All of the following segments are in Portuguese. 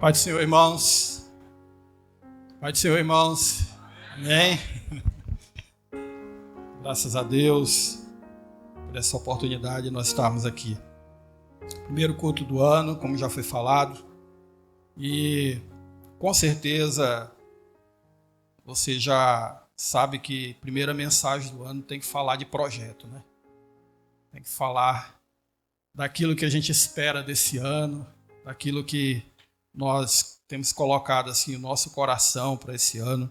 Pai do Senhor, irmãos. Pai do Senhor, irmãos. Amém. Graças a Deus por essa oportunidade de nós estarmos aqui. Primeiro culto do ano, como já foi falado. E com certeza você já sabe que a primeira mensagem do ano tem que falar de projeto, né? Tem que falar daquilo que a gente espera desse ano, daquilo que nós temos colocado assim o nosso coração para esse ano.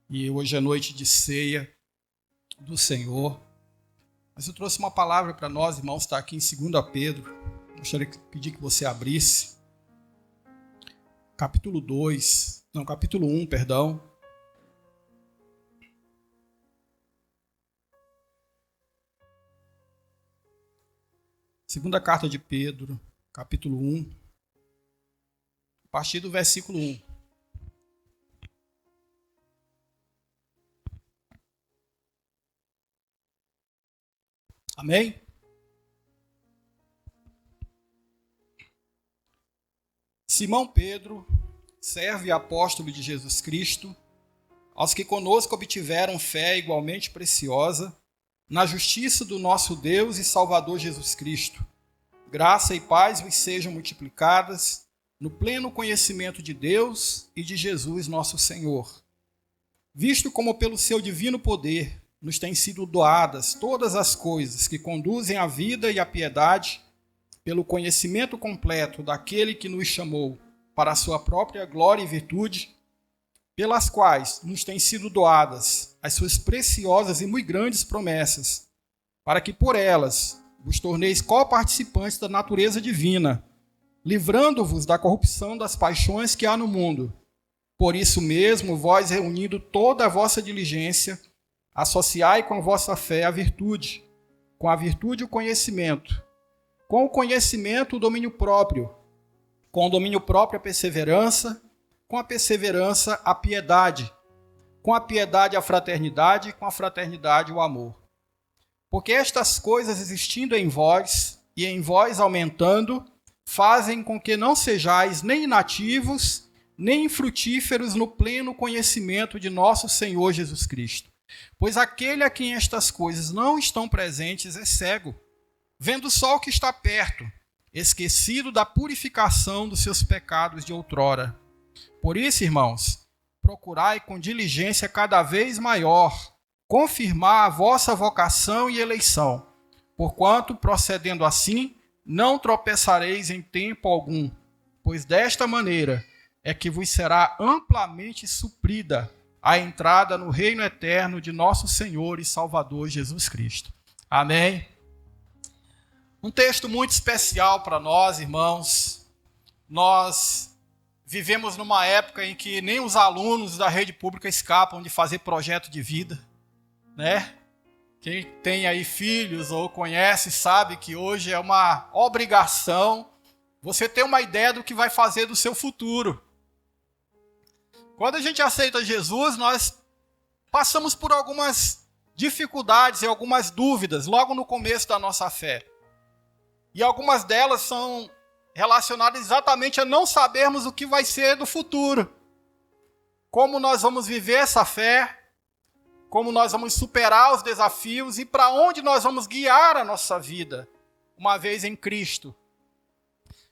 E hoje é noite de ceia do Senhor. Mas eu trouxe uma palavra para nós, irmãos, está aqui em 2 Pedro. Gostaria de pedir que você abrisse. Capítulo 1, perdão. Segunda carta de Pedro, capítulo 1. A partir do versículo 1. Amém? Simão Pedro, servo e apóstolo de Jesus Cristo, aos que conosco obtiveram fé igualmente preciosa, na justiça do nosso Deus e Salvador Jesus Cristo. Graça e paz vos sejam multiplicadas no pleno conhecimento de Deus e de Jesus nosso Senhor. Visto como pelo seu divino poder nos têm sido doadas todas as coisas que conduzem à vida e à piedade, pelo conhecimento completo daquele que nos chamou para a sua própria glória e virtude, pelas quais nos têm sido doadas as suas preciosas e muito grandes promessas, para que por elas vos torneis coparticipantes da natureza divina, livrando-vos da corrupção das paixões que há no mundo. Por isso mesmo, vós, reunindo toda a vossa diligência, associai com a vossa fé a virtude, com a virtude o conhecimento, com o conhecimento o domínio próprio, com o domínio próprio a perseverança, com a perseverança a piedade, com a piedade a fraternidade, com a fraternidade o amor. Porque estas coisas existindo em vós, e em vós aumentando, fazem com que não sejais nem inativos, nem infrutíferos no pleno conhecimento de nosso Senhor Jesus Cristo. Pois aquele a quem estas coisas não estão presentes é cego, vendo só o que está perto, esquecido da purificação dos seus pecados de outrora. Por isso, irmãos, procurai com diligência cada vez maior confirmar a vossa vocação e eleição, porquanto, procedendo assim, não tropeçareis em tempo algum, pois desta maneira é que vos será amplamente suprida a entrada no reino eterno de nosso Senhor e Salvador Jesus Cristo. Amém? Um texto muito especial para nós, irmãos. Nós vivemos numa época em que nem os alunos da rede pública escapam de fazer projeto de vida, né? Quem tem aí filhos ou conhece sabe que hoje é uma obrigação você ter uma ideia do que vai fazer do seu futuro. Quando a gente aceita Jesus, nós passamos por algumas dificuldades e algumas dúvidas logo no começo da nossa fé. E algumas delas são relacionadas exatamente a não sabermos o que vai ser do futuro. Como nós vamos viver essa fé, como nós vamos superar os desafios e para onde nós vamos guiar a nossa vida, uma vez em Cristo.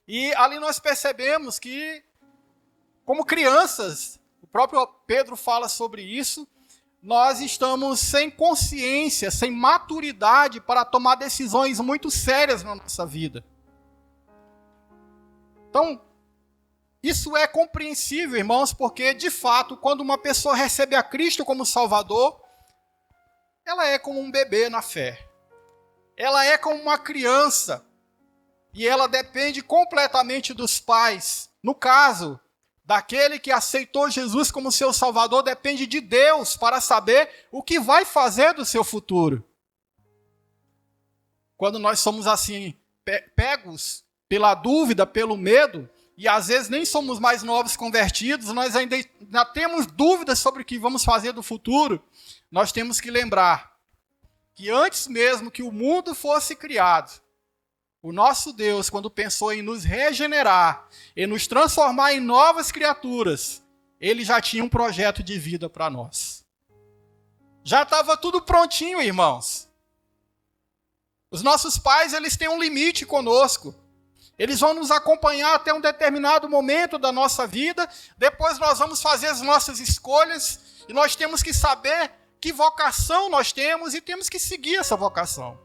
E ali nós percebemos que, como crianças, o próprio Pedro fala sobre isso, nós estamos sem consciência, sem maturidade para tomar decisões muito sérias na nossa vida. Então, isso é compreensível, irmãos, porque, de fato, quando uma pessoa recebe a Cristo como Salvador, ela é como um bebê na fé. Ela é como uma criança. E ela depende completamente dos pais. No caso daquele que aceitou Jesus como seu Salvador, depende de Deus para saber o que vai fazer do seu futuro. Quando nós somos assim, pegos pela dúvida, pelo medo, e às vezes nem somos mais novos convertidos, nós ainda temos dúvidas sobre o que vamos fazer do futuro, nós temos que lembrar que antes mesmo que o mundo fosse criado, O nosso Deus, quando pensou em nos regenerar, em nos transformar em novas criaturas, Ele já tinha um projeto de vida para nós. Já estava tudo prontinho, irmãos. Os nossos pais, eles têm um limite conosco. Eles vão nos acompanhar até um determinado momento da nossa vida. Depois nós vamos fazer as nossas escolhas. E nós temos que saber que vocação nós temos e temos que seguir essa vocação.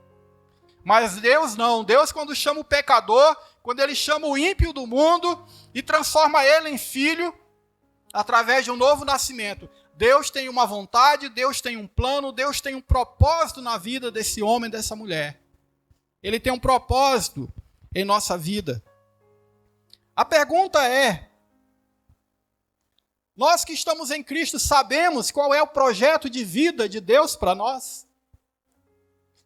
Mas Deus não. Deus, quando chama o pecador, quando Ele chama o ímpio do mundo e transforma ele em filho, através de um novo nascimento, Deus tem uma vontade, Deus tem um plano, Deus tem um propósito na vida desse homem, dessa mulher. Ele tem um propósito em nossa vida. A pergunta é: nós que estamos em Cristo sabemos qual é o projeto de vida de Deus para nós?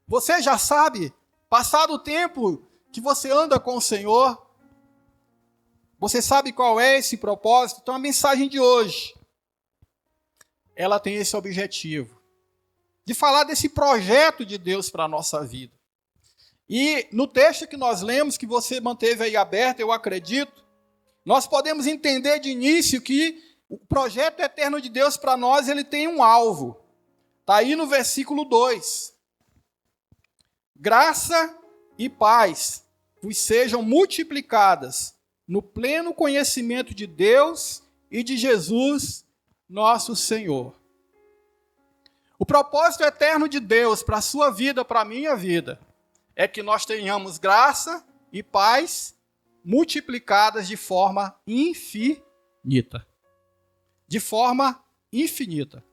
Você já sabe, passado o tempo que você anda com o Senhor, você sabe qual é esse propósito? Então a mensagem de hoje, ela tem esse objetivo, de falar desse projeto de Deus para a nossa vida. E no texto que nós lemos, que você manteve aí aberto, eu acredito, nós podemos entender de início que o projeto eterno de Deus para nós, ele tem um alvo. Está aí no versículo 2. Graça e paz vos sejam multiplicadas no pleno conhecimento de Deus e de Jesus, nosso Senhor. O propósito eterno de Deus para a sua vida, para a minha vida, é que nós tenhamos graça e paz multiplicadas de forma infinita. De forma infinita.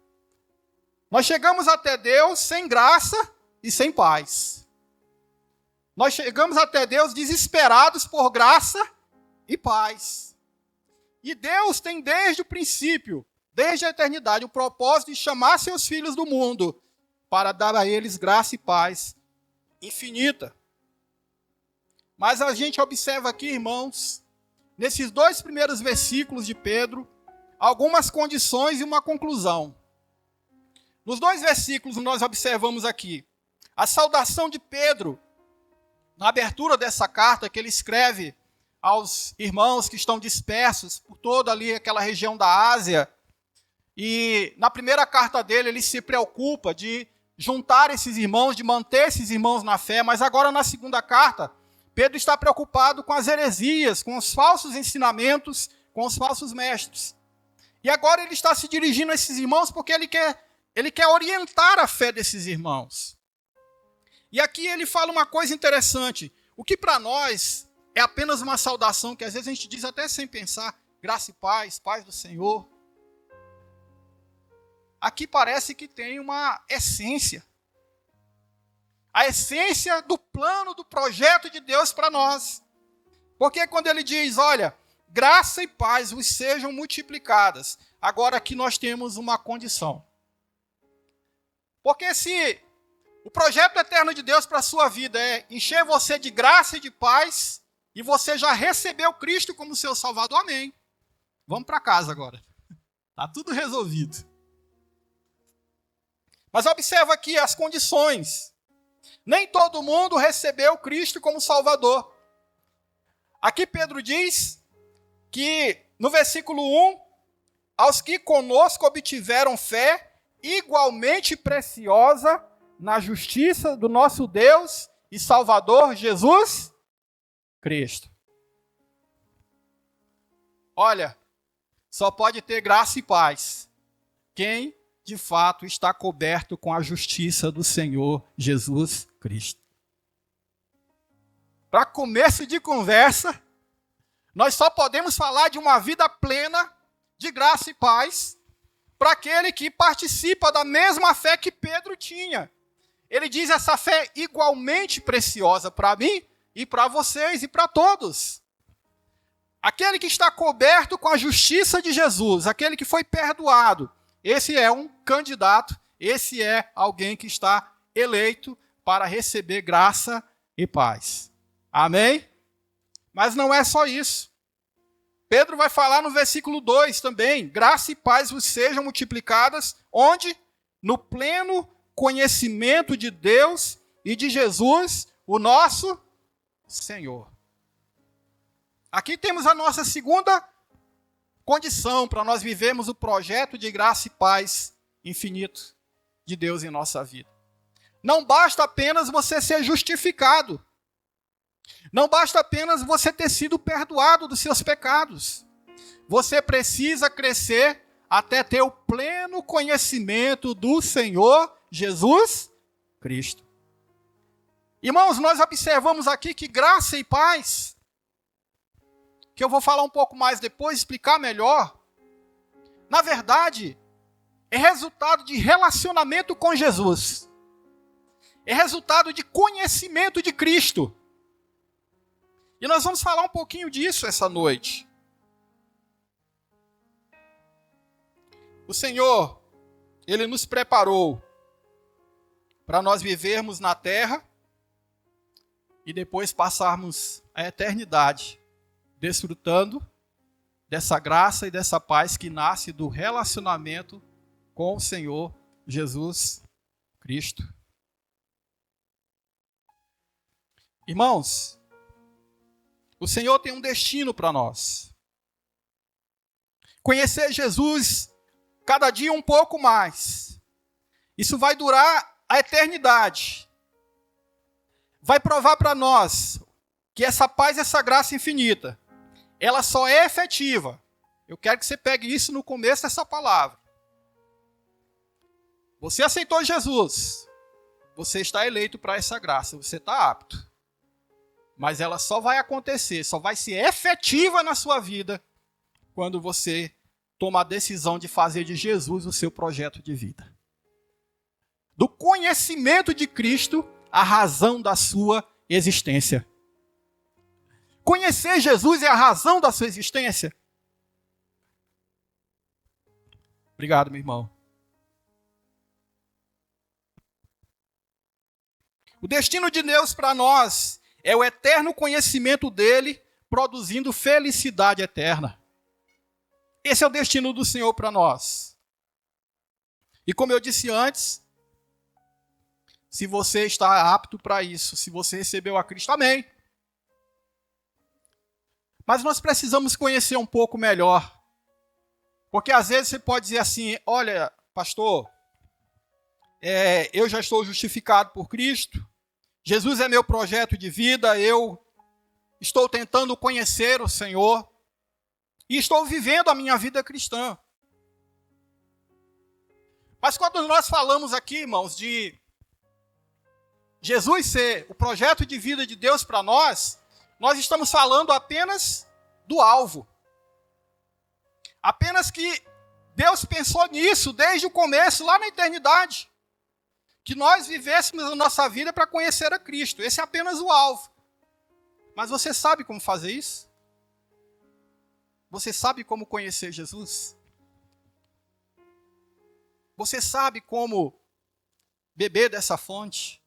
Nós chegamos até Deus sem graça e sem paz. Nós chegamos até Deus desesperados por graça e paz. E Deus tem desde o princípio, desde a eternidade, o propósito de chamar seus filhos do mundo para dar a eles graça e paz infinita. Mas a gente observa aqui, irmãos, nesses 2 primeiros versículos de Pedro, algumas condições e uma conclusão. Nos 2 versículos nós observamos aqui a saudação de Pedro, na abertura dessa carta que ele escreve aos irmãos que estão dispersos por toda ali aquela região da Ásia. E na primeira carta dele ele se preocupa de juntar esses irmãos, de manter esses irmãos na fé, mas agora na segunda carta, Pedro está preocupado com as heresias, com os falsos ensinamentos, com os falsos mestres. E agora ele está se dirigindo a esses irmãos porque ele quer orientar a fé desses irmãos. E aqui ele fala uma coisa interessante. O que para nós é apenas uma saudação, que às vezes a gente diz até sem pensar, graça e paz, paz do Senhor. Aqui parece que tem uma essência. A essência do plano, do projeto de Deus para nós. Porque quando ele diz, olha, graça e paz vos sejam multiplicadas. Agora aqui nós temos uma condição. Porque se o projeto eterno de Deus para a sua vida é encher você de graça e de paz, e você já recebeu Cristo como seu Salvador, amém. Vamos para casa agora. Está tudo resolvido. Mas observa aqui as condições. Nem todo mundo recebeu Cristo como Salvador. Aqui Pedro diz que no versículo 1, aos que conosco obtiveram fé igualmente preciosa na justiça do nosso Deus e Salvador Jesus Cristo. Olha, só pode ter graça e paz quem de fato está coberto com a justiça do Senhor Jesus Cristo. Para começo de conversa, nós só podemos falar de uma vida plena de graça e paz para aquele que participa da mesma fé que Pedro tinha. Ele diz essa fé igualmente preciosa para mim e para vocês e para todos. Aquele que está coberto com a justiça de Jesus, aquele que foi perdoado, esse é um candidato, esse é alguém que está eleito para receber graça e paz. Amém? Mas não é só isso. Pedro vai falar no versículo 2 também, graça e paz vos sejam multiplicadas, onde? No pleno conhecimento de Deus e de Jesus, o nosso Senhor. Aqui temos a nossa segunda condição para nós vivermos o projeto de graça e paz infinito de Deus em nossa vida. Não basta apenas você ser justificado. Não basta apenas você ter sido perdoado dos seus pecados. Você precisa crescer até ter o pleno conhecimento do Senhor Jesus Cristo. Irmãos, nós observamos aqui que graça e paz, que eu vou falar um pouco mais depois, explicar melhor, na verdade, é resultado de relacionamento com Jesus. É resultado de conhecimento de Cristo. E nós vamos falar um pouquinho disso essa noite. O Senhor, Ele nos preparou para nós vivermos na terra e depois passarmos a eternidade desfrutando dessa graça e dessa paz que nasce do relacionamento com o Senhor Jesus Cristo. Irmãos, o Senhor tem um destino para nós. Conhecer Jesus cada dia um pouco mais. Isso vai durar a eternidade. Vai provar para nós que essa paz, essa graça infinita, ela só é efetiva. Eu quero que você pegue isso no começo dessa palavra. Você aceitou Jesus. Você está eleito para essa graça. Você está apto. Mas ela só vai acontecer, só vai ser efetiva na sua vida quando você toma a decisão de fazer de Jesus o seu projeto de vida. Do conhecimento de Cristo, a razão da sua existência. Conhecer Jesus é a razão da sua existência? Obrigado, meu irmão. O destino de Deus para nós é o eterno conhecimento dele, produzindo felicidade eterna. Esse é o destino do Senhor para nós. E como eu disse antes, se você está apto para isso, se você recebeu a Cristo, amém. Mas nós precisamos conhecer um pouco melhor. Porque às vezes você pode dizer assim, olha, pastor, eu já estou justificado por Cristo, Jesus é meu projeto de vida, eu estou tentando conhecer o Senhor e estou vivendo a minha vida cristã. Mas quando nós falamos aqui, irmãos, de Jesus ser o projeto de vida de Deus para nós, nós estamos falando apenas do alvo. Apenas que Deus pensou nisso desde o começo, lá na eternidade. Que nós vivêssemos a nossa vida para conhecer a Cristo. Esse é apenas o alvo. Mas você sabe como fazer isso? Você sabe como conhecer Jesus? Você sabe como beber dessa fonte?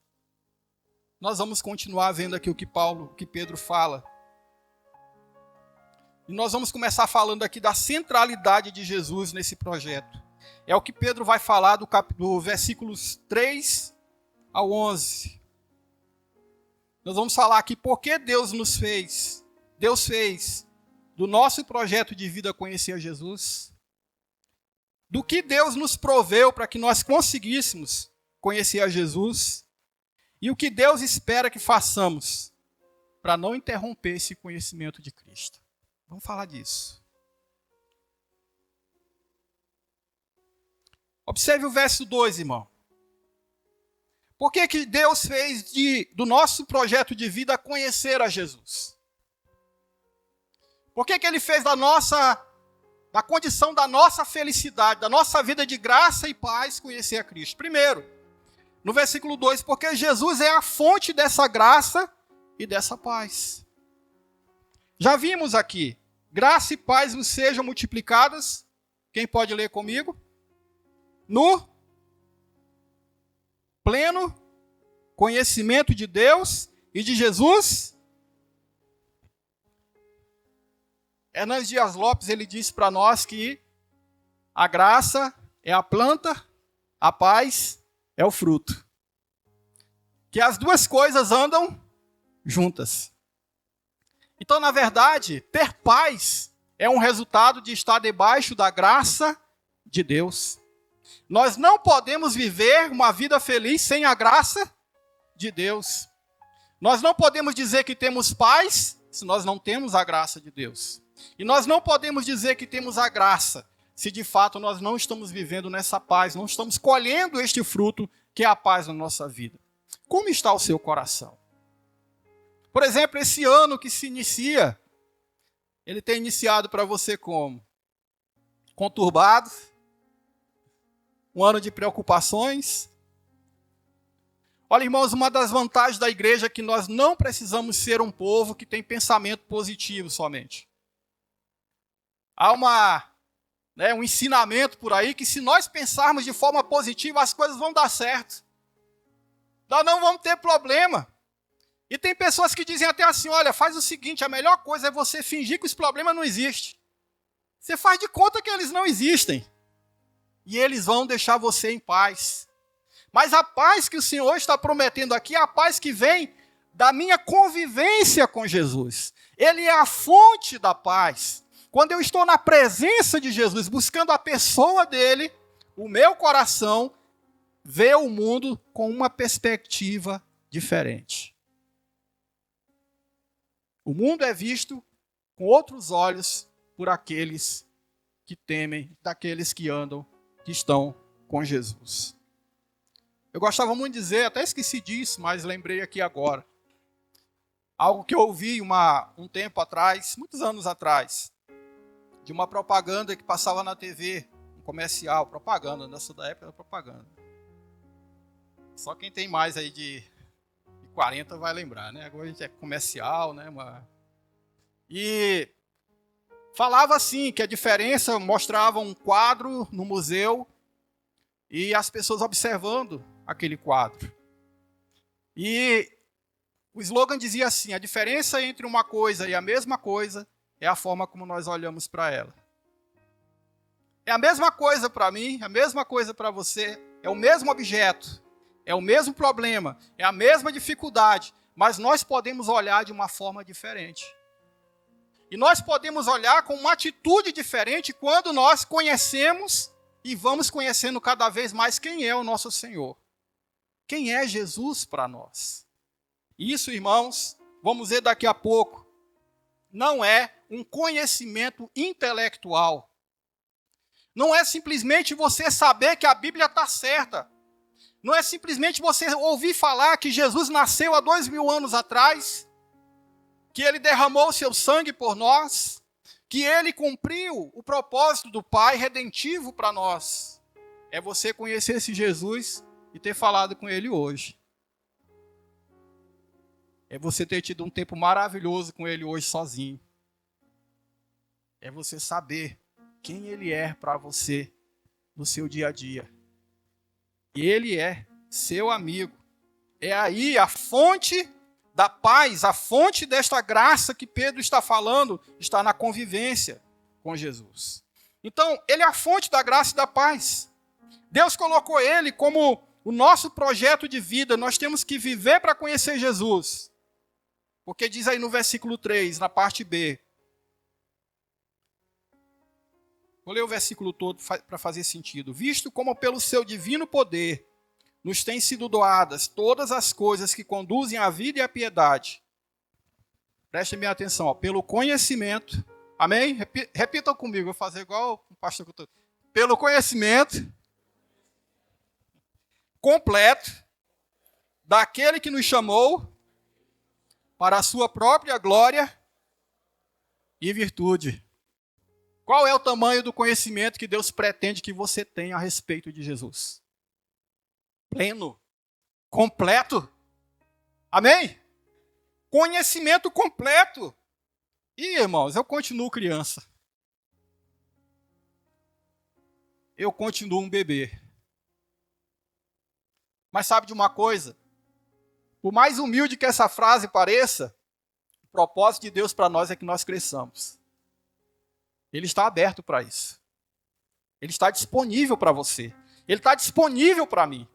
Nós vamos continuar vendo aqui o que Pedro fala. E nós vamos começar falando aqui da centralidade de Jesus nesse projeto. É o que Pedro vai falar do versículos 3 ao 11. Nós vamos falar aqui por que Deus fez do nosso projeto de vida conhecer Jesus. Do que Deus nos proveu para que nós conseguíssemos conhecer a Jesus. E o que Deus espera que façamos para não interromper esse conhecimento de Cristo. Vamos falar disso. Observe o verso 2, irmão. Por que Deus fez do nosso projeto de vida conhecer a Jesus? Por que Ele fez da condição da nossa felicidade, da nossa vida de graça e paz, conhecer a Cristo? Primeiro, no versículo 2, porque Jesus é a fonte dessa graça e dessa paz. Já vimos aqui, graça e paz vos sejam multiplicadas. Quem pode ler comigo? No pleno conhecimento de Deus e de Jesus. Hernandes Dias Lopes, ele disse para nós que a graça é a planta, a paz é o fruto. Que as duas coisas andam juntas. Então, na verdade, ter paz é um resultado de estar debaixo da graça de Deus. Nós não podemos viver uma vida feliz sem a graça de Deus. Nós não podemos dizer que temos paz se nós não temos a graça de Deus. E nós não podemos dizer que temos a graça se de fato nós não estamos vivendo nessa paz, não estamos colhendo este fruto que é a paz na nossa vida. Como está o seu coração? Por exemplo, esse ano que se inicia, ele tem iniciado para você como? Conturbado, um ano de preocupações. Olha, irmãos, uma das vantagens da igreja é que nós não precisamos ser um povo que tem pensamento positivo somente. Há um ensinamento por aí que se nós pensarmos de forma positiva, as coisas vão dar certo. Nós não vamos ter problema. E tem pessoas que dizem até assim, olha, faz o seguinte, a melhor coisa é você fingir que os problemas não existem. Você faz de conta que eles não existem. E eles vão deixar você em paz. Mas a paz que o Senhor está prometendo aqui é a paz que vem da minha convivência com Jesus. Ele é a fonte da paz. Quando eu estou na presença de Jesus, buscando a pessoa dele, o meu coração vê o mundo com uma perspectiva diferente. O mundo é visto com outros olhos por aqueles que temem, daqueles que andam, que estão com Jesus. Eu gostava muito de dizer, até esqueci disso, mas lembrei aqui agora. Algo que eu ouvi um tempo atrás, muitos anos atrás, de uma propaganda que passava na TV, um comercial, propaganda, nessa da época era propaganda. Só quem tem mais aí de 40 vai lembrar, né? Agora a gente é comercial, né? E falava assim, que a diferença, mostrava um quadro no museu e as pessoas observando aquele quadro. E o slogan dizia assim, a diferença entre uma coisa e a mesma coisa é a forma como nós olhamos para ela. É a mesma coisa para mim, a mesma coisa para você, é o mesmo objeto, é o mesmo problema, é a mesma dificuldade, mas nós podemos olhar de uma forma diferente. E nós podemos olhar com uma atitude diferente quando nós conhecemos e vamos conhecendo cada vez mais quem é o nosso Senhor. Quem é Jesus para nós? Isso, irmãos, vamos ver daqui a pouco, não é um conhecimento intelectual. Não é simplesmente você saber que a Bíblia está certa. Não é simplesmente você ouvir falar que Jesus nasceu há 2000 anos atrás, que ele derramou o seu sangue por nós, que ele cumpriu o propósito do Pai redentivo para nós. É você conhecer esse Jesus e ter falado com ele hoje. É você ter tido um tempo maravilhoso com ele hoje sozinho. É você saber quem ele é para você no seu dia a dia. E ele é seu amigo. É aí a fonte da paz, a fonte desta graça que Pedro está falando, está na convivência com Jesus. Então, ele é a fonte da graça e da paz. Deus colocou ele como o nosso projeto de vida. Nós temos que viver para conhecer Jesus. Porque diz aí no versículo 3, na parte B. Vou ler o versículo todo para fazer sentido. Visto como pelo seu divino poder nos têm sido doadas todas as coisas que conduzem à vida e à piedade. Prestem bem atenção, pelo conhecimento. Amém? Repitam comigo, vou fazer igual o pastor que eu estou. Pelo conhecimento completo daquele que nos chamou para a sua própria glória e virtude. Qual é o tamanho do conhecimento que Deus pretende que você tenha a respeito de Jesus? Pleno, completo. Amém? Conhecimento completo. E, irmãos, eu continuo criança. Eu continuo um bebê. Mas sabe de uma coisa? Por mais humilde que essa frase pareça, o propósito de Deus para nós é que nós cresçamos. Ele está aberto para isso. Ele está disponível para você. Ele está disponível para mim.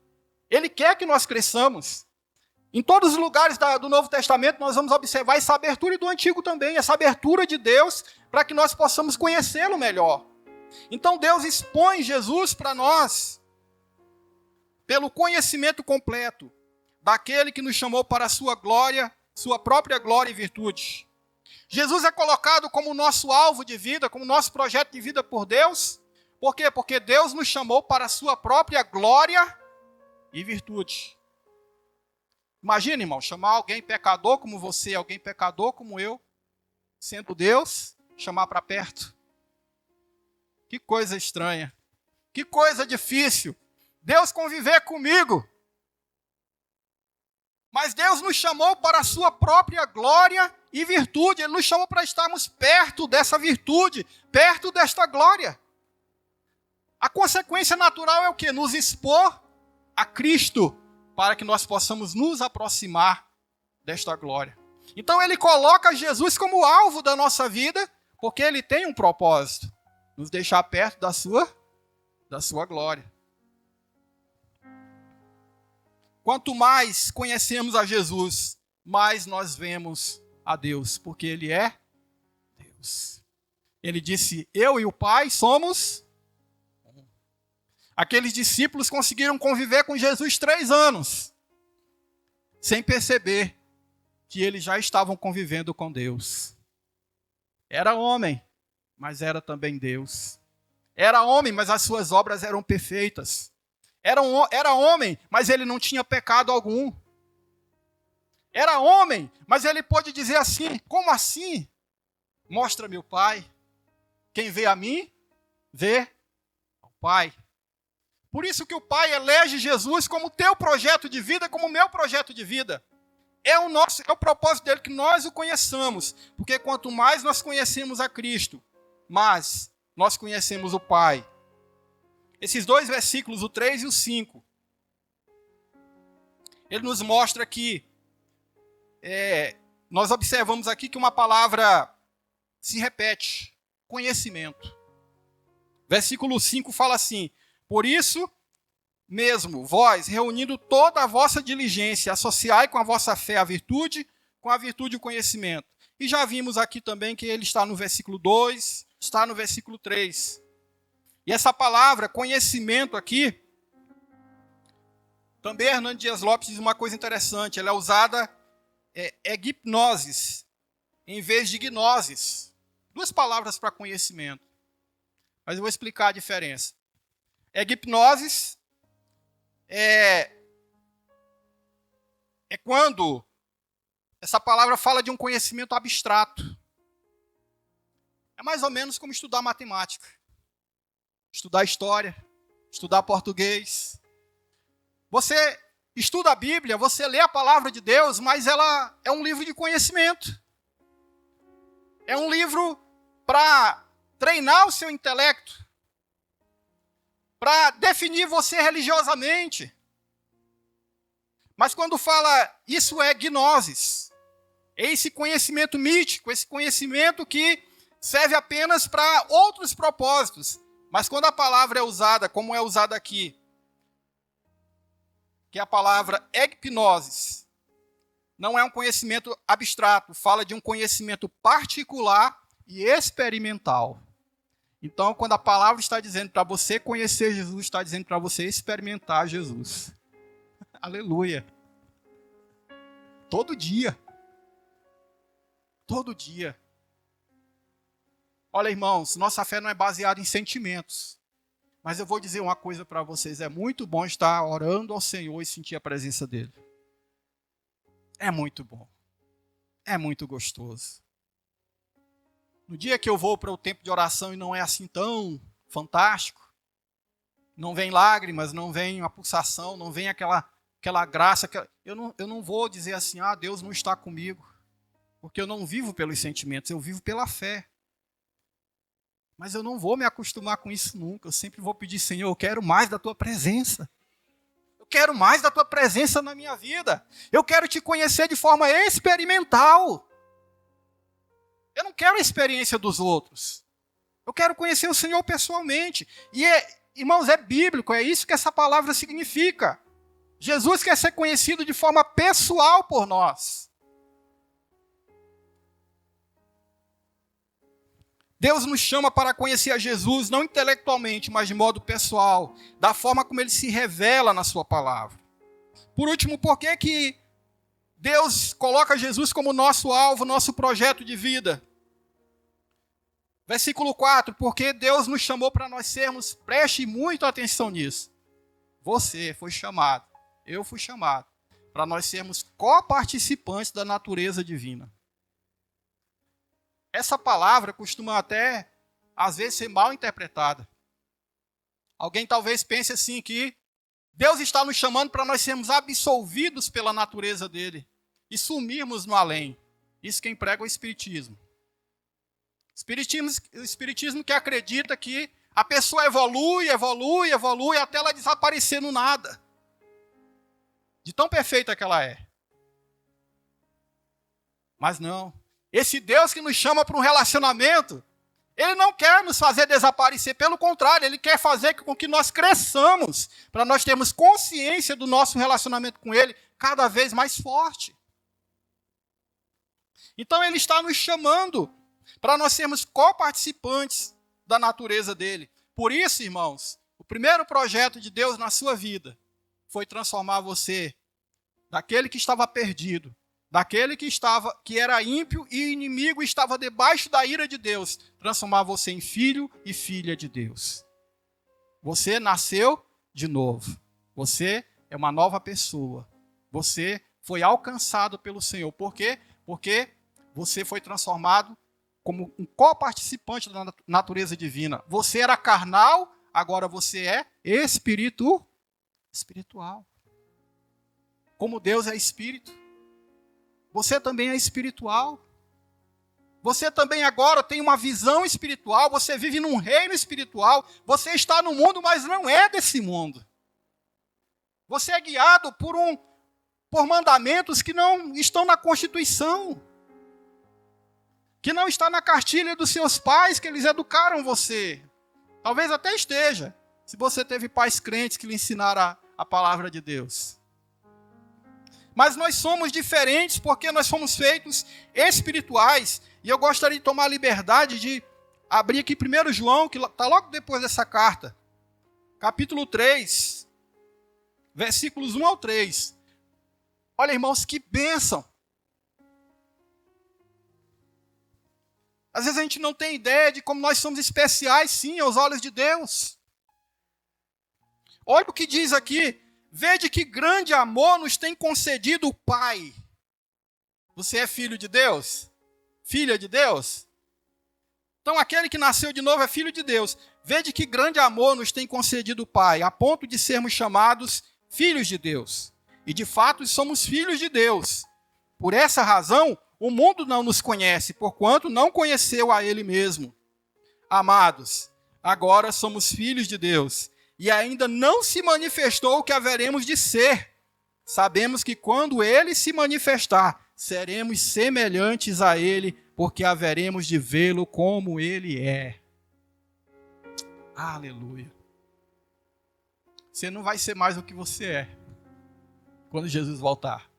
Ele quer que nós cresçamos. Em todos os lugares do Novo Testamento, nós vamos observar essa abertura, e do Antigo também, essa abertura de Deus para que nós possamos conhecê-lo melhor. Então Deus expõe Jesus para nós pelo conhecimento completo daquele que nos chamou para a sua glória, sua própria glória e virtude. Jesus é colocado como nosso alvo de vida, como nosso projeto de vida por Deus. Por quê? Porque Deus nos chamou para a sua própria glória e virtude. Imagina, irmão, chamar alguém pecador como você, alguém pecador como eu, sendo Deus, chamar para perto. Que coisa estranha. Que coisa difícil. Deus conviver comigo. Mas Deus nos chamou para a sua própria glória e virtude. Ele nos chamou para estarmos perto dessa virtude, perto desta glória. A consequência natural é o quê? Nos expor a Cristo, para que nós possamos nos aproximar desta glória. Então ele coloca Jesus como alvo da nossa vida, porque ele tem um propósito, nos deixar perto da sua glória. Quanto mais conhecemos a Jesus, mais nós vemos a Deus, porque ele é Deus. Ele disse, eu e o Pai somos um. Aqueles discípulos conseguiram conviver com Jesus 3 anos, sem perceber que eles já estavam convivendo com Deus. Era homem, mas era também Deus. Era homem, mas as suas obras eram perfeitas. Era homem, mas ele não tinha pecado algum. Era homem, mas ele pôde dizer assim, como assim? Mostra-me o Pai. Quem vê a mim, vê o Pai. Por isso que o Pai elege Jesus como teu projeto de vida, como meu projeto de vida. É o propósito dele que nós o conheçamos. Porque quanto mais nós conhecemos a Cristo, mais nós conhecemos o Pai. Esses 2 versículos, o 3 e o 5, ele nos mostra que nós observamos aqui que uma palavra se repete, conhecimento. Versículo 5 fala assim, por isso mesmo, vós, reunindo toda a vossa diligência, associai com a vossa fé a virtude, com a virtude o conhecimento. E já vimos aqui também que ele está no versículo 2, está no versículo 3. E essa palavra, conhecimento aqui, também Hernando Dias Lopes diz uma coisa interessante, ela é usada, gipnosis, em vez de gnoses. 2 palavras para conhecimento. Mas eu vou explicar a diferença. Gipnosis é quando essa palavra fala de um conhecimento abstrato. É mais ou menos como estudar matemática. Estudar história, estudar português. Você estuda a Bíblia, você lê a palavra de Deus, mas ela é um livro de conhecimento. É um livro para treinar o seu intelecto, para definir você religiosamente. Mas quando fala, isso é gnosis, é esse conhecimento mítico, esse conhecimento que serve apenas para outros propósitos. Mas quando a palavra é usada, como é usada aqui, que é a palavra epignosis, não é um conhecimento abstrato, fala de um conhecimento particular e experimental. Então, quando a palavra está dizendo para você conhecer Jesus, está dizendo para você experimentar Jesus. Aleluia. Todo dia. Todo dia. Olha, irmãos, nossa fé não é baseada em sentimentos. Mas eu vou dizer uma coisa para vocês. É muito bom estar orando ao Senhor e sentir a presença dEle. É muito bom. É muito gostoso. No dia que eu vou para o tempo de oração e não é assim tão fantástico, não vem lágrimas, não vem uma pulsação, não vem aquela graça. Eu não vou dizer assim, Deus não está comigo. Porque eu não vivo pelos sentimentos, eu vivo pela fé. Mas eu não vou me acostumar com isso nunca. Eu sempre vou pedir, Senhor, eu quero mais da tua presença. Eu quero mais da tua presença na minha vida. Eu quero te conhecer de forma experimental. Eu não quero a experiência dos outros. Eu quero conhecer o Senhor pessoalmente. E, irmãos, é bíblico, é isso que essa palavra significa. Jesus quer ser conhecido de forma pessoal por nós. Deus nos chama para conhecer a Jesus, não intelectualmente, mas de modo pessoal, da forma como ele se revela na sua palavra. Por último, por que Deus coloca Jesus como nosso alvo, nosso projeto de vida? Versículo 4, porque Deus nos chamou para nós sermos, preste muito atenção nisso. Você foi chamado, eu fui chamado, para nós sermos coparticipantes da natureza divina. Essa palavra costuma até, às vezes, ser mal interpretada. Alguém talvez pense assim que Deus está nos chamando para nós sermos absolvidos pela natureza dele e sumirmos no além. Isso quem prega é o Espiritismo. O Espiritismo que acredita que a pessoa evolui até ela desaparecer no nada. De tão perfeita que ela é. Mas não. Esse Deus que nos chama para um relacionamento, ele não quer nos fazer desaparecer. Pelo contrário, ele quer fazer com que nós cresçamos, para nós termos consciência do nosso relacionamento com ele cada vez mais forte. Então ele está nos chamando para nós sermos coparticipantes da natureza dele. Por isso, irmãos, o primeiro projeto de Deus na sua vida foi transformar você daquele que estava perdido, daquele que era ímpio e inimigo e estava debaixo da ira de Deus, transformar você em filho e filha de Deus. Você nasceu de novo. Você é uma nova pessoa. Você foi alcançado pelo Senhor. Por quê? Porque você foi transformado como um coparticipante da natureza divina. Você era carnal, agora você é espiritual. Como Deus é espírito, você também é espiritual. Você também agora tem uma visão espiritual, você vive num reino espiritual, você está no mundo, mas não é desse mundo. Você é guiado por mandamentos que não estão na Constituição, que não está na cartilha dos seus pais, que eles educaram você. Talvez até esteja, se você teve pais crentes que lhe ensinaram a palavra de Deus. Mas nós somos diferentes porque nós fomos feitos espirituais. E eu gostaria de tomar a liberdade de abrir aqui 1 João, que está logo depois dessa carta. Capítulo 3, versículos 1 ao 3. Olha, irmãos, que bênção. Às vezes a gente não tem ideia de como nós somos especiais, sim, aos olhos de Deus. Olha o que diz aqui. Vede que grande amor nos tem concedido o Pai. Você é filho de Deus? Filha de Deus? Então aquele que nasceu de novo é filho de Deus. Vede que grande amor nos tem concedido o Pai, a ponto de sermos chamados filhos de Deus. E de fato somos filhos de Deus. Por essa razão, o mundo não nos conhece, porquanto não conheceu a Ele mesmo. Amados, agora somos filhos de Deus. E ainda não se manifestou o que haveremos de ser. Sabemos que quando ele se manifestar, seremos semelhantes a ele, porque haveremos de vê-lo como ele é. Aleluia. Você não vai ser mais o que você é quando Jesus voltar.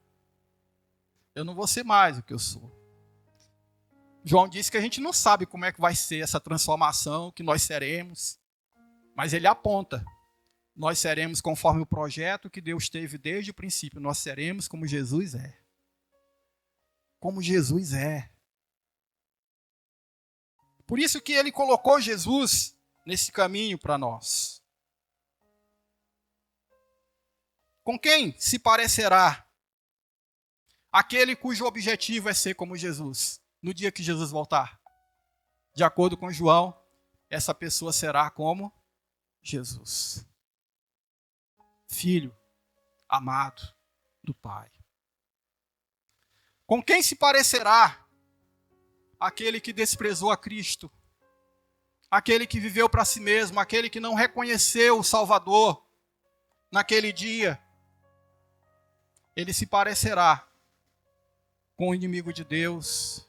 Eu não vou ser mais o que eu sou. João disse que a gente não sabe como é que vai ser essa transformação, que nós seremos. Mas ele aponta, nós seremos conforme o projeto que Deus teve desde o princípio, nós seremos como Jesus é. Como Jesus é. Por isso que ele colocou Jesus nesse caminho para nós. Com quem se parecerá aquele cujo objetivo é ser como Jesus, no dia que Jesus voltar? De acordo com João, essa pessoa será como Jesus, filho amado do Pai. Com quem se parecerá aquele que desprezou a Cristo, aquele que viveu para si mesmo, aquele que não reconheceu o Salvador naquele dia? Ele se parecerá com o inimigo de Deus,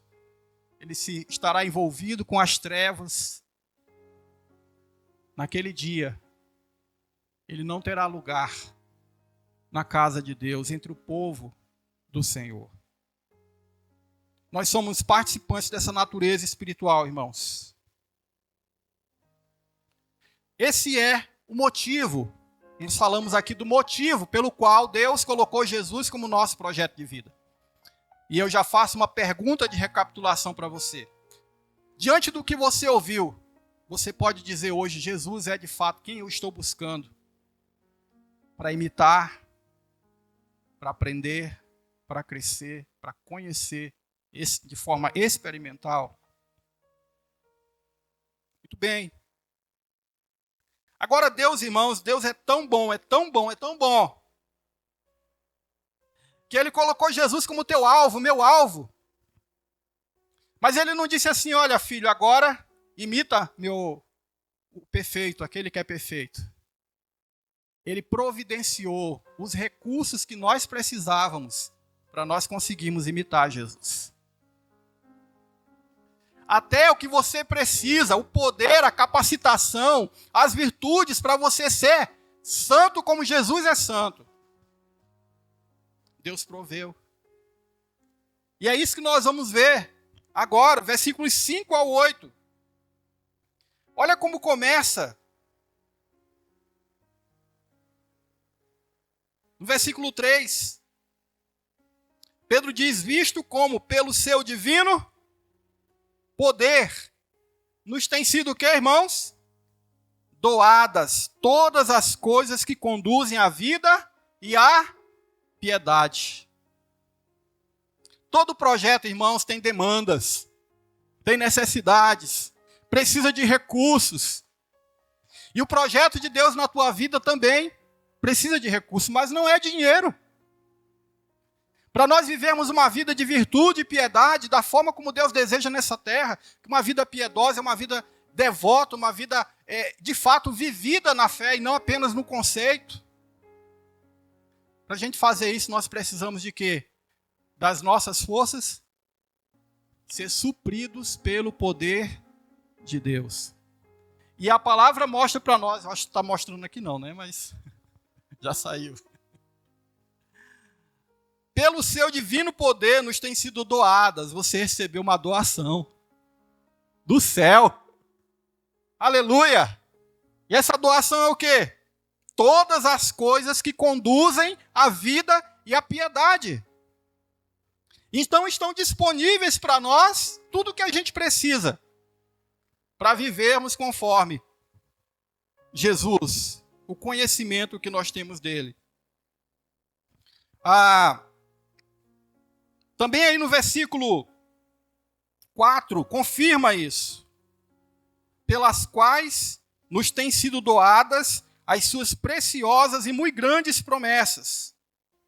ele estará envolvido com as trevas. Naquele dia, ele não terá lugar na casa de Deus, entre o povo do Senhor. Nós somos participantes dessa natureza espiritual, irmãos. Esse é o motivo, nós falamos aqui do motivo pelo qual Deus colocou Jesus como nosso projeto de vida. E eu já faço uma pergunta de recapitulação para você. Diante do que você ouviu, você pode dizer hoje, Jesus é de fato quem eu estou buscando para imitar, para aprender, para crescer, para conhecer de forma experimental? Muito bem. Agora Deus, irmãos, Deus é tão bom, é tão bom, é tão bom, que Ele colocou Jesus como teu alvo, meu alvo. Mas Ele não disse assim, olha filho, agora imita o perfeito, aquele que é perfeito. Ele providenciou os recursos que nós precisávamos para nós conseguirmos imitar Jesus. Até o que você precisa, o poder, a capacitação, as virtudes para você ser santo como Jesus é santo. Deus proveu. E é isso que nós vamos ver agora, versículos 5 ao 8. Olha como começa. No versículo 3, Pedro diz, visto como pelo seu divino poder nos tem sido o que, irmãos? Doadas todas as coisas que conduzem à vida e à piedade. Todo projeto, irmãos, tem demandas, tem necessidades, precisa de recursos. E o projeto de Deus na tua vida também precisa de recursos, mas não é dinheiro. Para nós vivermos uma vida de virtude e piedade, da forma como Deus deseja nessa terra, uma vida piedosa, uma vida devota, uma vida de fato vivida na fé e não apenas no conceito. Para a gente fazer isso, nós precisamos de quê? Das nossas forças, ser supridos pelo poder de Deus. E a palavra mostra para nós, eu acho que está mostrando aqui não, né? Mas já saiu. Pelo seu divino poder nos tem sido doadas. Você recebeu uma doação do céu. Aleluia! E essa doação é o quê? Todas as coisas que conduzem à vida e à piedade. Então estão disponíveis para nós tudo o que a gente precisa para vivermos conforme Jesus, o conhecimento que nós temos dele. Também aí no versículo 4, confirma isso. Pelas quais nos têm sido doadas as suas preciosas e muito grandes promessas.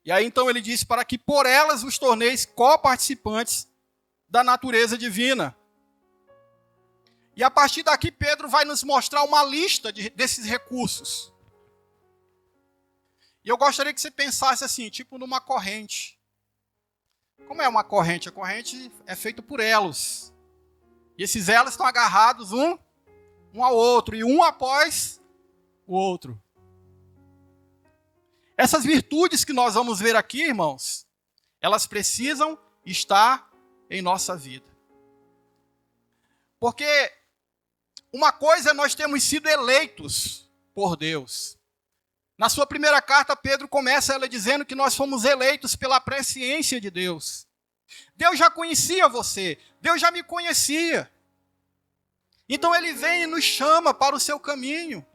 E aí então ele diz, para que por elas os torneis coparticipantes da natureza divina. E a partir daqui Pedro vai nos mostrar uma lista desses recursos. E eu gostaria que você pensasse assim, tipo numa corrente. Como é uma corrente? A corrente é feita por elos. E esses elos estão agarrados um ao outro, e um após o outro. Essas virtudes que nós vamos ver aqui, irmãos, elas precisam estar em nossa vida. Porque uma coisa é nós termos sido eleitos por Deus. Na sua primeira carta, Pedro começa ela dizendo que nós fomos eleitos pela presciência de Deus. Deus já conhecia você, Deus já me conhecia. Então ele vem e nos chama para o seu caminho.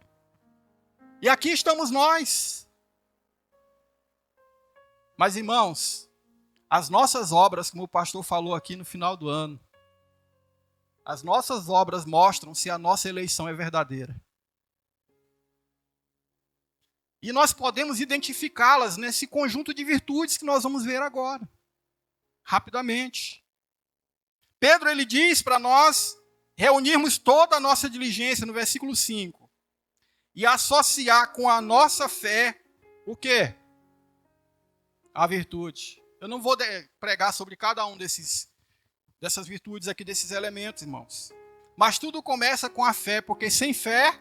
E aqui estamos nós. Mas, irmãos, as nossas obras, como o pastor falou aqui no final do ano, as nossas obras mostram se a nossa eleição é verdadeira. E nós podemos identificá-las nesse conjunto de virtudes que nós vamos ver agora, rapidamente. Pedro, ele diz para nós reunirmos toda a nossa diligência, no versículo 5, e associar com a nossa fé, o quê? A virtude. Eu não vou pregar sobre cada um dessas virtudes aqui, desses elementos, irmãos. Mas tudo começa com a fé, porque sem fé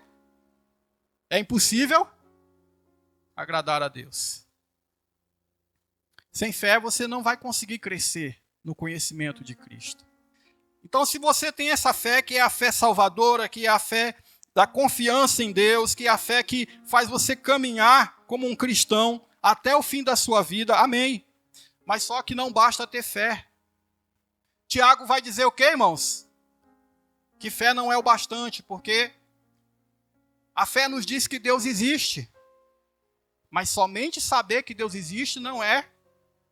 é impossível agradar a Deus. Sem fé você não vai conseguir crescer no conhecimento de Cristo. Então, se você tem essa fé, que é a fé salvadora, que é a fé da confiança em Deus, que é a fé que faz você caminhar como um cristão até o fim da sua vida, amém. Mas só que não basta ter fé. Tiago vai dizer o quê, irmãos? Que fé não é o bastante, porque a fé nos diz que Deus existe. Mas somente saber que Deus existe não é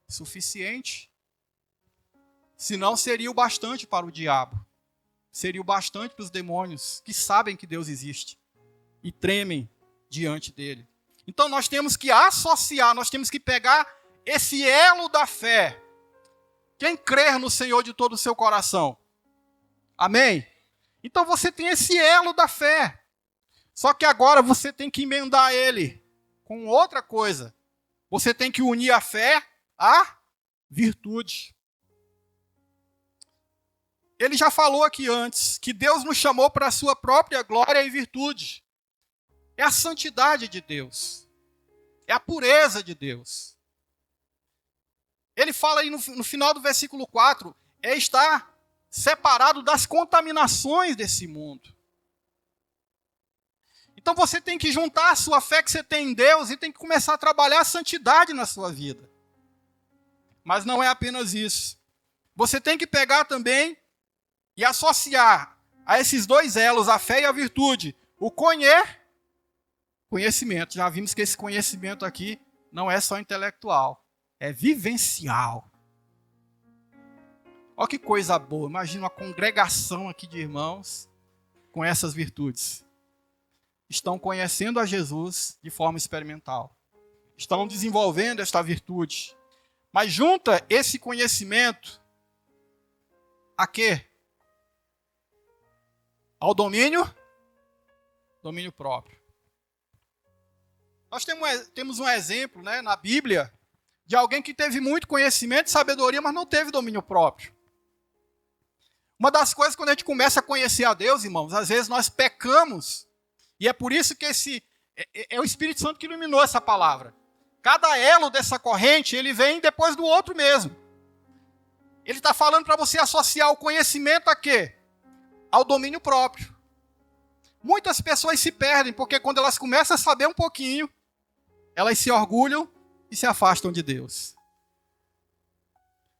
suficiente. Senão seria o bastante para o diabo. Seria o bastante para os demônios que sabem que Deus existe e tremem diante dele. Então nós temos que associar, nós temos que pegar esse elo da fé. Quem crer no Senhor de todo o seu coração? Amém? Então você tem esse elo da fé. Só que agora você tem que emendar ele com outra coisa. Você tem que unir a fé à virtude. Ele já falou aqui antes que Deus nos chamou para a sua própria glória e virtude. É a santidade de Deus. É a pureza de Deus. Ele fala aí no final do versículo 4, é estar separado das contaminações desse mundo. Então você tem que juntar a sua fé que você tem em Deus e tem que começar a trabalhar a santidade na sua vida. Mas não é apenas isso. Você tem que pegar também e associar a esses dois elos, a fé e a virtude, o conhecimento. Já vimos que esse conhecimento aqui não é só intelectual, é vivencial. Olha que coisa boa, imagina uma congregação aqui de irmãos com essas virtudes. Estão conhecendo a Jesus de forma experimental. Estão desenvolvendo esta virtude. Mas junta esse conhecimento a quê? Ao domínio próprio. Nós temos um exemplo, né, na Bíblia de alguém que teve muito conhecimento e sabedoria, mas não teve domínio próprio. Uma das coisas, quando a gente começa a conhecer a Deus, irmãos, às vezes nós pecamos, e é por isso que é o Espírito Santo que iluminou essa palavra. Cada elo dessa corrente, ele vem depois do outro mesmo. Ele está falando para você associar o conhecimento a quê? Ao domínio próprio. Muitas pessoas se perdem, porque quando elas começam a saber um pouquinho, elas se orgulham e se afastam de Deus.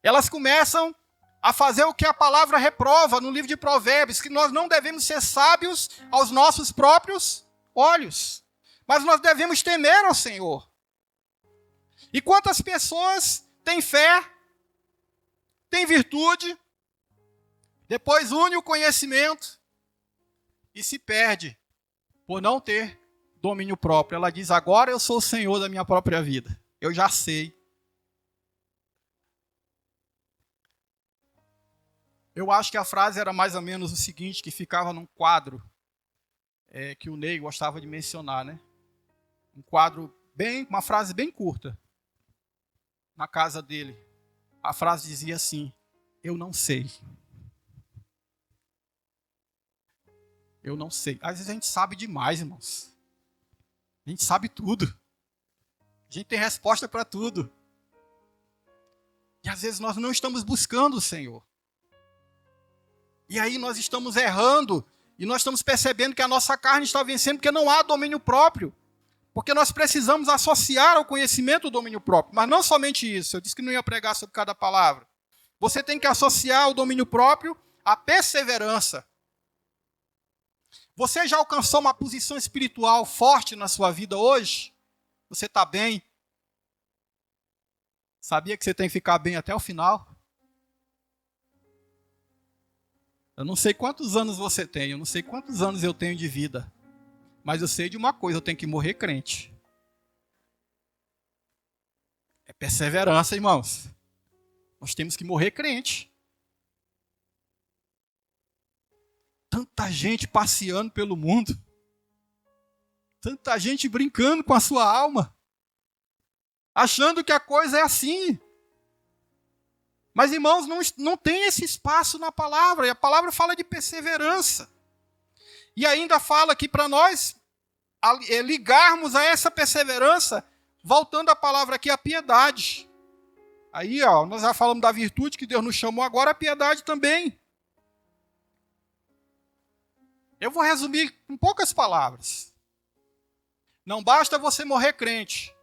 Elas começam a fazer o que a palavra reprova no livro de Provérbios, que nós não devemos ser sábios aos nossos próprios olhos, mas nós devemos temer ao Senhor. E quantas pessoas têm fé, têm virtude, depois une o conhecimento e se perde por não ter domínio próprio. Ela diz, agora eu sou o Senhor da minha própria vida. Eu já sei. Eu acho que a frase era mais ou menos o seguinte, que ficava num quadro que o Ney gostava de mencionar, né? Um quadro uma frase bem curta, na casa dele. A frase dizia assim, eu não sei. Eu não sei. Às vezes a gente sabe demais, irmãos. A gente sabe tudo. A gente tem resposta para tudo. E às vezes nós não estamos buscando o Senhor. E aí nós estamos errando. E nós estamos percebendo que a nossa carne está vencendo porque não há domínio próprio. Porque nós precisamos associar ao conhecimento o domínio próprio. Mas não somente isso. Eu disse que não ia pregar sobre cada palavra. Você tem que associar o domínio próprio à perseverança. Você já alcançou uma posição espiritual forte na sua vida hoje? Você está bem? Sabia que você tem que ficar bem até o final? Eu não sei quantos anos você tem, eu não sei quantos anos eu tenho de vida. Mas eu sei de uma coisa, eu tenho que morrer crente. É perseverança, irmãos. Nós temos que morrer crente. Tanta gente passeando pelo mundo. Tanta gente brincando com a sua alma. Achando que a coisa é assim. Mas, irmãos, não tem esse espaço na palavra. E a palavra fala de perseverança. E ainda fala que para nós ligarmos a essa perseverança, voltando a palavra aqui, a piedade. Aí, ó, nós já falamos da virtude que Deus nos chamou, agora a piedade também. Eu vou resumir com poucas palavras. Não basta você morrer crente.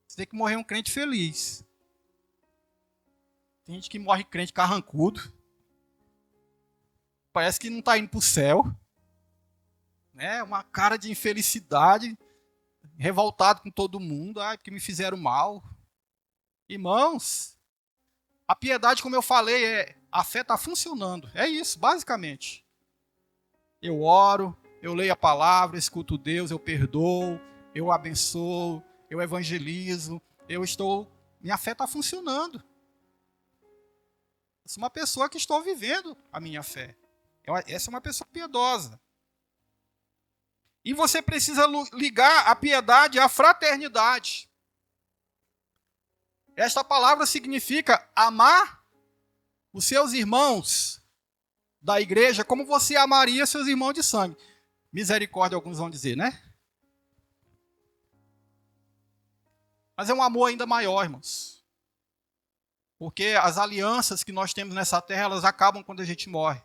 Você tem que morrer um crente feliz. Tem gente que morre crente carrancudo. Parece que não está indo para o céu. Né? Uma cara de infelicidade. Revoltado com todo mundo. Ai, porque me fizeram mal. Irmãos, a piedade, como eu falei, a fé está funcionando. É isso, basicamente. Eu oro, eu leio a palavra, escuto Deus, eu perdoo, eu abençoo, eu evangelizo, minha fé está funcionando. Eu sou uma pessoa que estou vivendo a minha fé. Essa é uma pessoa piedosa. E você precisa ligar a piedade à fraternidade. Esta palavra significa amar os seus irmãos da igreja como você amaria seus irmãos de sangue. Misericórdia, alguns vão dizer, né? Mas é um amor ainda maior, irmãos. Porque as alianças que nós temos nessa terra, elas acabam quando a gente morre.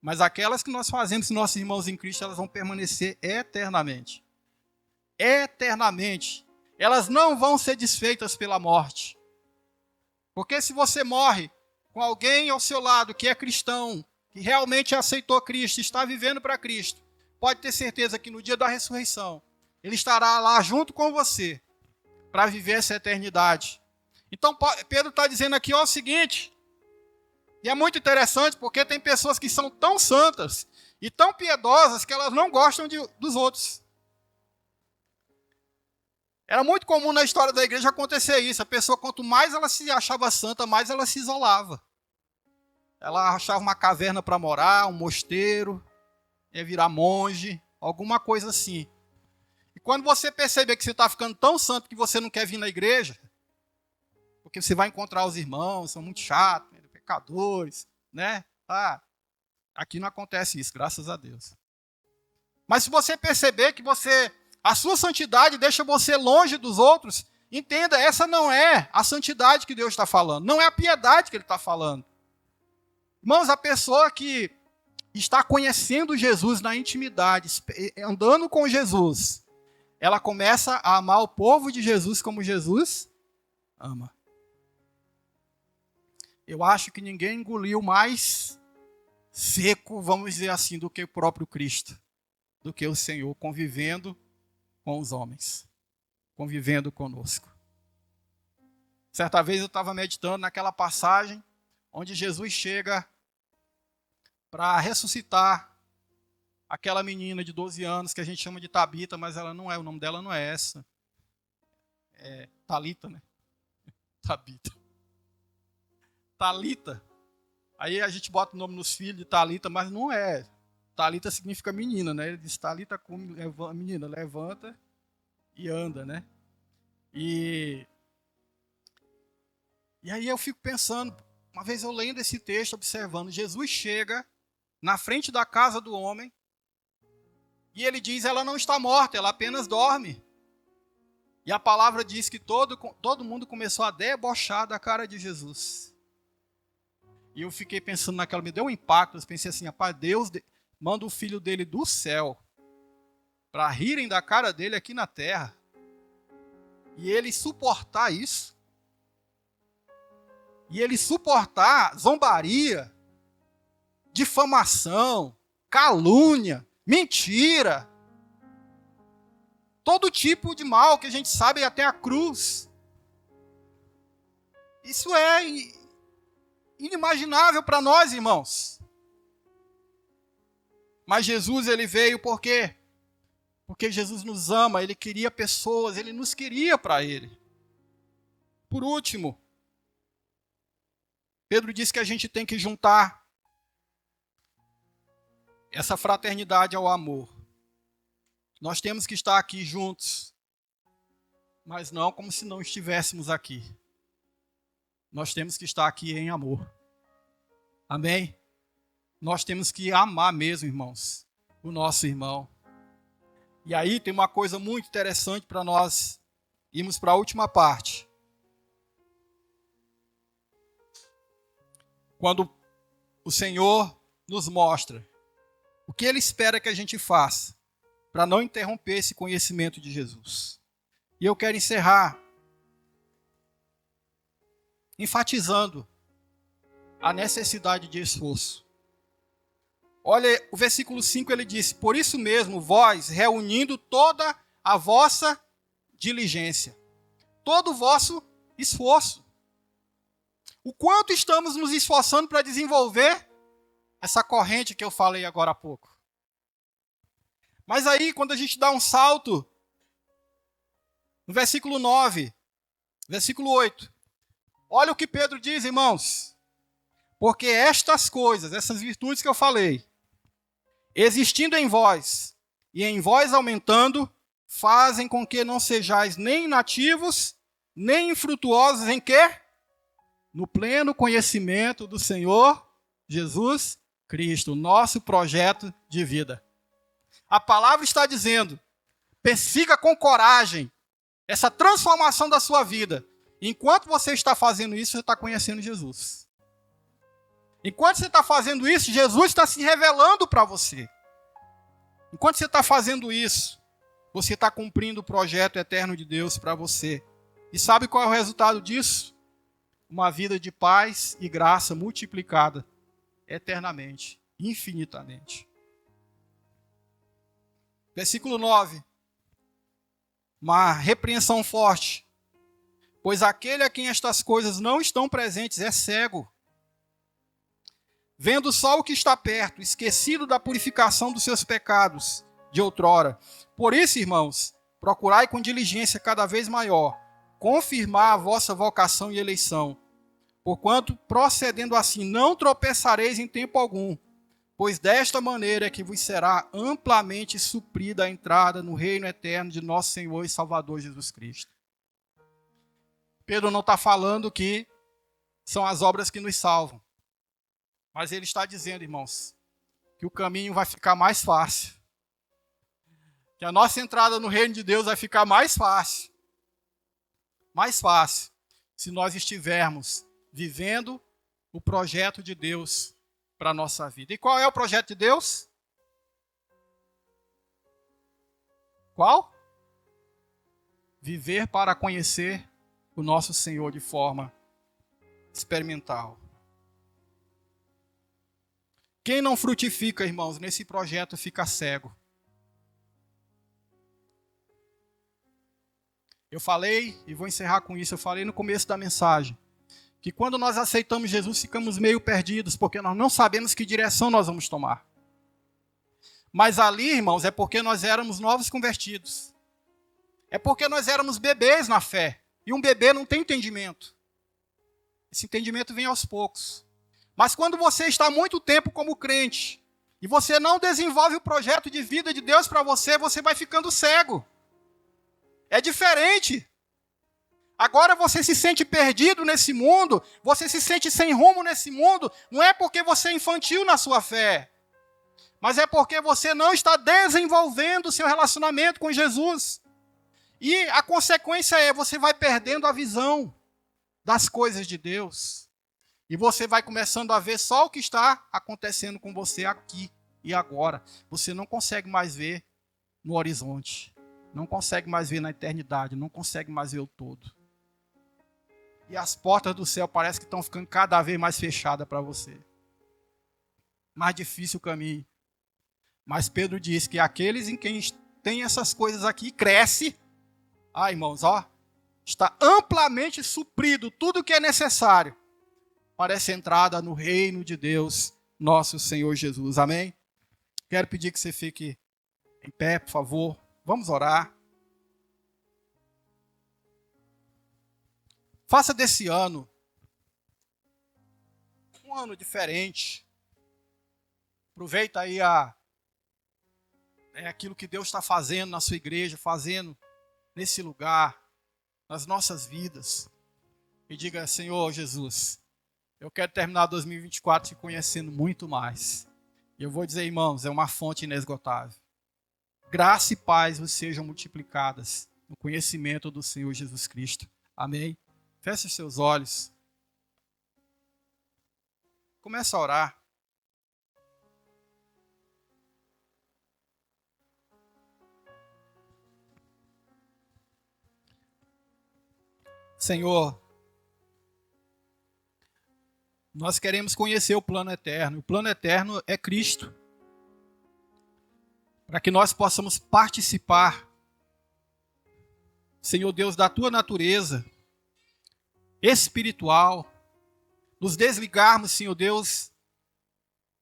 Mas aquelas que nós fazemos com nossos irmãos em Cristo, elas vão permanecer eternamente. Eternamente. Elas não vão ser desfeitas pela morte. Porque se você morre com alguém ao seu lado que é cristão, que realmente aceitou Cristo, está vivendo para Cristo, pode ter certeza que no dia da ressurreição, ele estará lá junto com você para viver essa eternidade. Então Pedro está dizendo aqui o seguinte, e é muito interessante porque tem pessoas que são tão santas e tão piedosas que elas não gostam dos outros. Era muito comum na história da igreja acontecer isso. A pessoa, quanto mais ela se achava santa, mais ela se isolava. Ela achava uma caverna para morar, um mosteiro, ia virar monge, alguma coisa assim. E quando você perceber que você está ficando tão santo que você não quer vir na igreja, porque você vai encontrar os irmãos, são muito chatos, pecadores, né? Aqui não acontece isso, graças a Deus. Mas se você perceber que a sua santidade deixa você longe dos outros, entenda, essa não é a santidade que Deus está falando, não é a piedade que Ele está falando. Irmãos, a pessoa que está conhecendo Jesus na intimidade, andando com Jesus, ela começa a amar o povo de Jesus como Jesus ama. Eu acho que ninguém engoliu mais seco, vamos dizer assim, do que o próprio Cristo, do que o Senhor, convivendo com os homens, convivendo conosco. Certa vez eu estava meditando naquela passagem onde Jesus chega para ressuscitar aquela menina de 12 anos que a gente chama de Tabita, mas ela não é, o nome dela não é essa. É Talita, né? Tabita. Talita. Aí a gente bota o nome nos filhos de Talita, mas não é. Talita significa menina, né? Ele diz Talita como menina, levanta e anda, né? E aí eu fico pensando, uma vez eu lendo esse texto, observando, Jesus chega na frente da casa do homem e ele diz, ela não está morta, ela apenas dorme. E a palavra diz que todo mundo começou a debochar da cara de Jesus. E eu fiquei pensando naquela, me deu um impacto, eu pensei assim, rapaz, Deus manda o filho dele do céu para rirem da cara dele aqui na terra. E ele suportar isso. E ele suportar zombaria, difamação, calúnia, mentira. Todo tipo de mal que a gente sabe até a cruz. Isso é inimaginável para nós, irmãos. Mas Jesus, ele veio por quê? Porque Jesus nos ama, ele queria pessoas, ele nos queria para ele. Por último, Pedro disse que a gente tem que juntar essa fraternidade ao amor. Nós temos que estar aqui juntos, mas não como se não estivéssemos aqui. Nós temos que estar aqui em amor. Amém? Nós temos que amar mesmo, irmãos, o nosso irmão. E aí tem uma coisa muito interessante para nós irmos para a última parte. quando o Senhor nos mostra o que Ele espera que a gente faça para não interromper esse conhecimento de Jesus. E eu quero encerrar enfatizando a necessidade de esforço. Olha, o versículo 5 ele diz: por isso mesmo, vós, reunindo toda a vossa diligência, todo o vosso esforço. O quanto estamos nos esforçando para desenvolver essa corrente que eu falei agora há pouco. Mas aí, quando a gente dá um salto, no versículo 9, versículo 8, olha o que Pedro diz, irmãos. Porque estas coisas, essas virtudes que eu falei, existindo em vós e em vós aumentando, fazem com que não sejais nem inativos, nem infrutuosos em quê? No pleno conhecimento do Senhor Jesus Cristo, nosso projeto de vida. A palavra está dizendo, persiga com coragem essa transformação da sua vida. Enquanto você está fazendo isso, você está conhecendo Jesus. Enquanto você está fazendo isso, Jesus está se revelando para você. Enquanto você está fazendo isso, você está cumprindo o projeto eterno de Deus para você. E sabe qual é o resultado disso? Uma vida de paz e graça multiplicada eternamente, infinitamente. Versículo 9. Uma repreensão forte. Pois aquele a quem estas coisas não estão presentes é cego, vendo só o que está perto, esquecido da purificação dos seus pecados de outrora. Por isso, irmãos, procurai com diligência cada vez maior confirmar a vossa vocação e eleição, porquanto, procedendo assim, não tropeçareis em tempo algum, pois desta maneira é que vos será amplamente suprida a entrada no reino eterno de nosso Senhor e Salvador Jesus Cristo. Pedro não está falando que são as obras que nos salvam, mas ele está dizendo, irmãos, que o caminho vai ficar mais fácil, que a nossa entrada no reino de Deus vai ficar mais fácil, se nós estivermos vivendo o projeto de Deus para a nossa vida. E qual é o projeto de Deus? Qual? Viver para conhecer o nosso Senhor de forma experimental. Quem não frutifica, irmãos, nesse projeto fica cego. Eu falei, e vou encerrar com isso, eu falei no começo da mensagem, que quando nós aceitamos Jesus, ficamos meio perdidos, porque nós não sabemos que direção nós vamos tomar. Mas ali, irmãos, é porque nós éramos novos convertidos. É porque nós éramos bebês na fé. E um bebê não tem entendimento. Esse entendimento vem aos poucos. Mas quando você está há muito tempo como crente, e você não desenvolve o projeto de vida de Deus para você, você vai ficando cego. É diferente. Agora você se sente perdido nesse mundo, você se sente sem rumo nesse mundo, não é porque você é infantil na sua fé, mas é porque você não está desenvolvendo o seu relacionamento com Jesus. E a consequência é, você vai perdendo a visão das coisas de Deus. E você vai começando a ver só o que está acontecendo com você aqui e agora. Você não consegue mais ver no horizonte. Não consegue mais ver na eternidade. Não consegue mais ver o todo. E as portas do céu parecem que estão ficando cada vez mais fechadas para você. Mais difícil o caminho. Mas Pedro diz que aqueles em quem tem essas coisas aqui, cresce. Irmãos, está amplamente suprido tudo o que é necessário para essa entrada no reino de Deus, nosso Senhor Jesus. Amém? Quero pedir que você fique em pé, por favor. Vamos orar. Faça desse ano um ano diferente. Aproveita aí aquilo que Deus está fazendo na sua igreja, fazendo nesse lugar, nas nossas vidas. E diga, Senhor Jesus, eu quero terminar 2024 te conhecendo muito mais. E eu vou dizer, irmãos, é uma fonte inesgotável. Graça e paz vos sejam multiplicadas no conhecimento do Senhor Jesus Cristo. Amém? Feche os seus olhos. começa a orar. Senhor, nós queremos conhecer o plano eterno. O plano eterno é Cristo. Para que nós possamos participar, Senhor Deus, da tua natureza espiritual, nos desligarmos, Senhor Deus,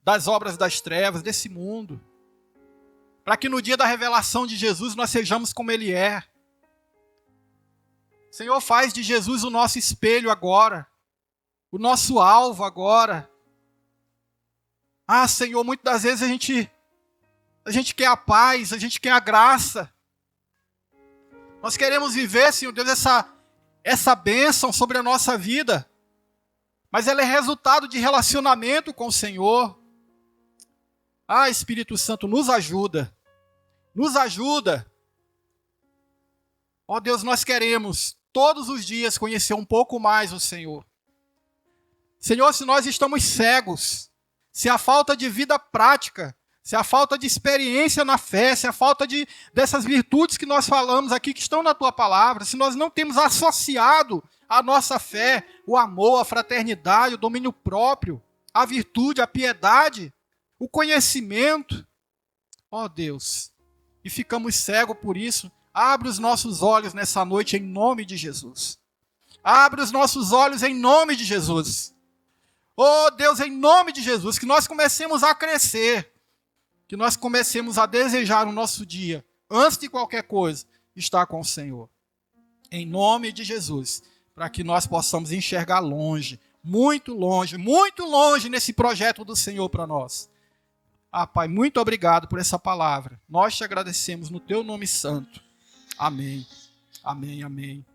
das obras das trevas, desse mundo, para que no dia da revelação de Jesus nós sejamos como Ele é. Senhor, faz de Jesus o nosso espelho agora, o nosso alvo agora. Ah, Senhor, muitas das vezes a gente quer a paz, a gente quer a graça. Nós queremos viver, Senhor Deus, essa bênção sobre a nossa vida. Mas ela é resultado de relacionamento com o Senhor. Ah, Espírito Santo, nos ajuda. Nos ajuda. Ó Deus, nós queremos todos os dias conhecer um pouco mais o Senhor. Senhor, se nós estamos cegos, se a falta de vida prática, se a falta de experiência na fé, se a falta dessas virtudes que nós falamos aqui, que estão na Tua palavra, se nós não temos associado a nossa fé, o amor, a fraternidade, o domínio próprio, a virtude, a piedade, o conhecimento, ó Deus, e ficamos cegos por isso, abre os nossos olhos nessa noite em nome de Jesus. Abre os nossos olhos em nome de Jesus. Oh Deus, em nome de Jesus, que nós comecemos a crescer, que nós comecemos a desejar o nosso dia, antes de qualquer coisa, estar com o Senhor. Em nome de Jesus, para que nós possamos enxergar longe, muito longe nesse projeto do Senhor para nós. Ah, Pai, muito obrigado por essa palavra. Nós te agradecemos no Teu nome santo. Amém. Amém, amém.